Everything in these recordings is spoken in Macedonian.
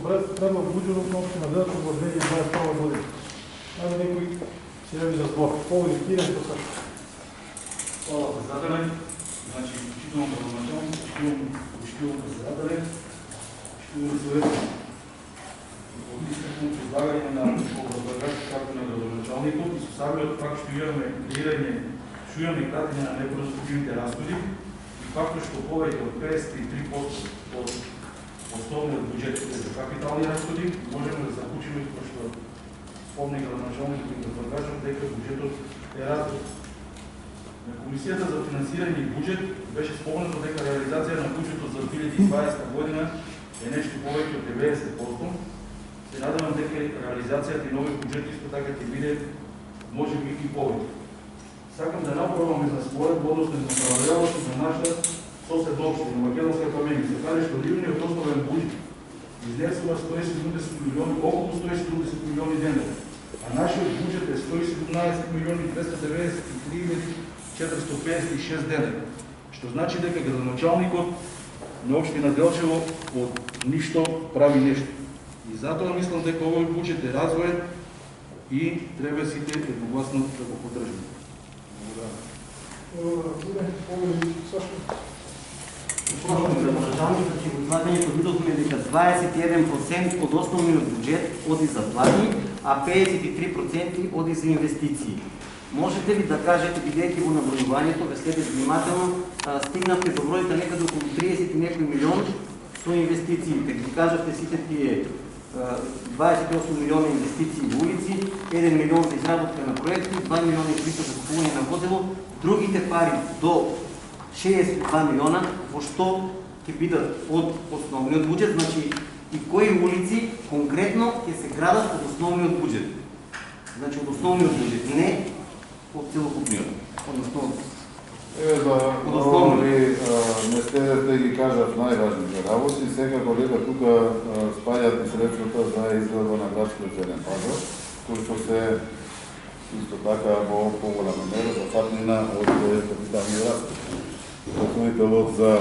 предлог буџетот на општина Велико во 2021 година. Ама некој се јави за збор. Повеќе Кирен што сакаш. Hvala predsjedatelj. Znači, čitavamo gradonačelnik, poštivam predsjedatelj, poštivam съветник. От искреното излагане на образование както на градоначалникот и со саглед как што имаме шујаме кратење на непродуктивните разходи и факто што повеќе од 53% од основниот буџет е за капитални разходи, можеме да заклучиме што спомни градоначалникот и предлагачот дека буџетот е различен. На Комисијата за финансирање и буџет беше спомнато дека реализација на буџетот за 2020 година е нешто повеќе од 90%. Се надевам дека реализацијата и нови буџети исто така ќе биде можеби и повеќе. Сакам да направам за споредба, односно за паралелното на нашата соседна општина, Македонска Каменица. Се каже што ливниот основен буџет изнесува 170 милиони, околу 170 милиони денара, а нашиот буџет е 117 милиони 293.456 денара, што значи дека градоначалникот на општина Делчево од ништо прави нешто. И затоа мислам дека овој буџет е развоен и треба сите едногласно да го поддржиме. Градоначалникот ќе го излагањето видовме дека 21% од основниот буџет оди за плати, а 53% оди за инвестиции. Можете ли да кажете, бидејќи во набројувањето, ве следите внимателно, стигнавте до бројка некаде околу 30 и некој милион со инвестициите. Ги кажавте сите тие 28 милиона инвестиции во улици, 1 милион за изработка на проекти, 2 милиона и 300 за купување на возило, другите пари до 62 милиона, во што ќе бидат од основниот буџет, значи и кои улици конкретно ќе се градат од основниот буџет. Значи од основниот буџет, не од целокупниот. Односно да не следете ги кажав најважните работи. Секако дека тука спаѓат и средствата за изградба на градскиот зелен пазар, кои што се исто така во поголема мера зафатнина од капитални разходи. Дополнителот за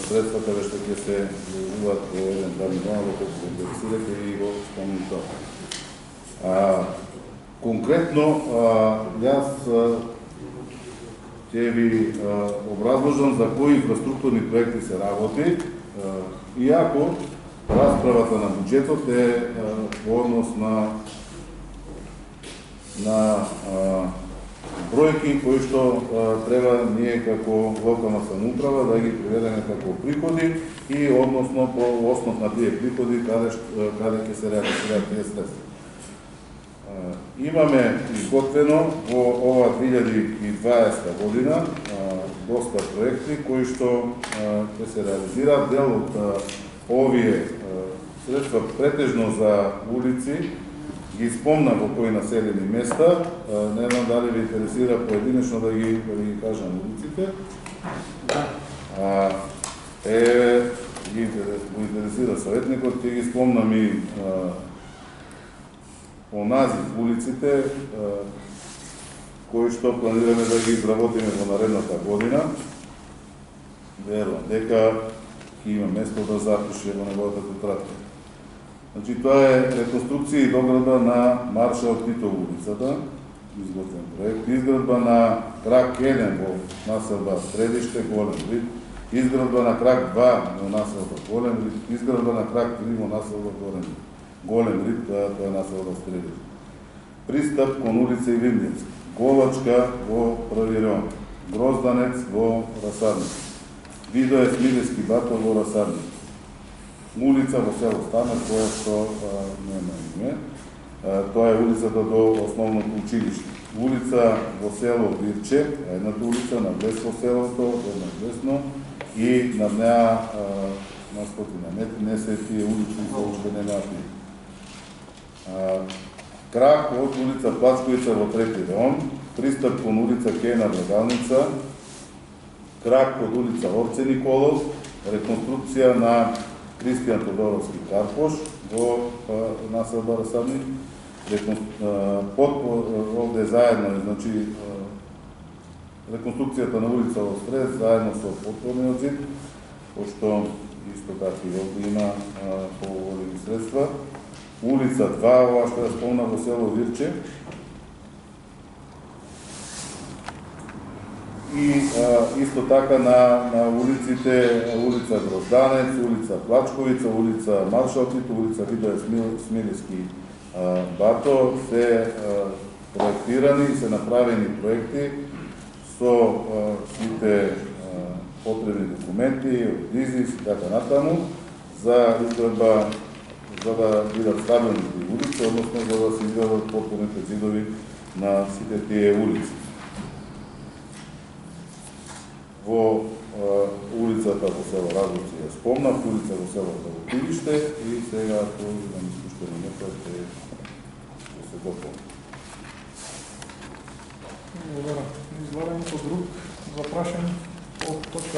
средствата веќе ќе се вложуваат во 1-2 милиона, во колку се интересирате и го спомнам тоа. Конкретно, јас ќе ви образложам за кои инфраструктурни проекти се работи, иако расправата на буџетот е во однос на бројки кои што треба ние како локална самоуправа да ги приведеме како приходи и односно по основ на тие приходи каде ќе се реализираат тие средства. Имаме изготвено во ова 2020 година доста проекти кои што ќе се реализираат. Дел од овие средства претежно за улици ги спомнам во кои населени места. Не знам дали ви интересира поединечно да ги кажам улиците. Ги интересира советникот, ќе ги спомнам и по назив улиците кои што планираме да ги изработиме во наредната година. Верувам дека ќе има место да запише во неговата тетрадка. Значи, тоа е реконструкција и доградба на Маршал Тито улицата, изготвен проект, изградба на крак 1 во населба Средиште, Голем Рид, изградба на крак 2 во населба Голем Рид, изградба на крак 3 во населба Голем Рид, тоа е населба Средиште. Пристап кон улица Ивимдинска, Голачка во први район, Грозданец во Расарник, Видое Смилевски батол во Расарник, улица во село Станар, која што нема име. Тоа е улицата до основното училиште. Улица во село Вирче, едната улица на влез во селото, една десно, и над неа на стотина метри не се тие улици кои уште немаат име. Крак од улица Плацковица во трети район, пристап кон улица Кена Брегалница, крак од улица Орце Николов, реконструкција на Кристијан Тодоровски Карпош во населба Расарник, овде заедно, значи, реконструкцијата на улица Острез заедно со подпорниот зид, пошто исто така и овде има поголеми средства. Улица 2, ова што ја спомна во село Вирче. И исто така на улиците, улица Грозданец, улица Плачковица, улица Маршал Тито, улица Видој Смилевски Бато се проектирани, се направени проекти со сите потребни документи, ДИЗИС и така натаму за изградба, за да бидат стабилни тие улици, односно за да се изградат потporните зидови на сите тие улици. Во улицата во село Радовци ја спомнав, улица во село Талопилиште и сега ако имам искуштено некој ќе се дополни. Благодарам. Излагањето друг за прашање по точка